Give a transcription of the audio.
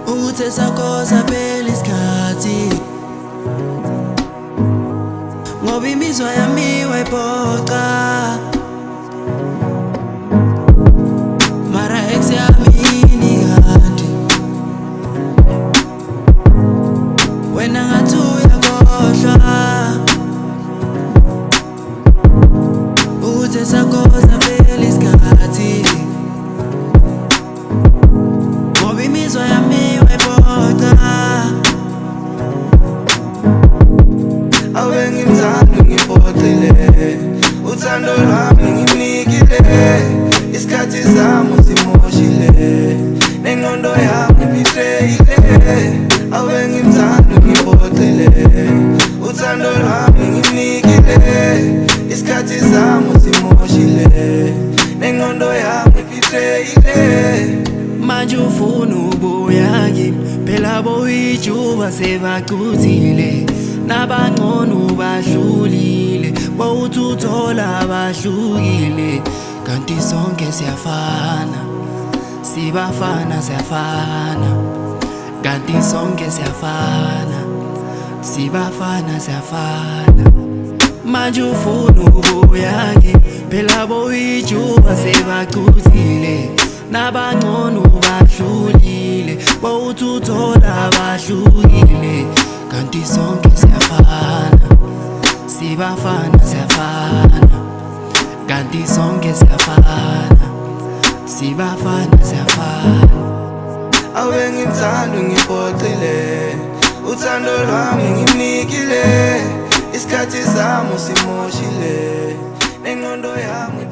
uthe sakho saphela isikhathi ngoba imizwa yami wayiphoqa mara ex yami inikandi wena ngathi uyakhohlwa uthe sakho saphela isikhathi ngoba imizwa yami wayiphoqa awe ngimthanda ngiphoxile uthando lwami ngimnikile isikhathi sami usimoshile nengqondo yami ibihleyile awe ngimthanda ngiphoxile uthando lwami ngimnikile isikhathi sami usimoshile nengqondo yami ibihleyile manje ufuna ubuya kimi phela boyijuba sebacuthile nabangcono badlulile bawuthi uthola abahlukile kanti sonke siyafana sibafana siyafana kanti sonke siyafana sibafana siyafana manje ufuna ubuya kimi phela boyijuba sebacuthile nabangcono badlulile bawuthi uthola abahlukile kanti sonke siyafana sibafana siyafana kanti sonke siyafana sibafana siyafana awe ngimthanda ngiphoxile uthando lwami ngimnikile isikhathi sami usimoshile nengqondo yami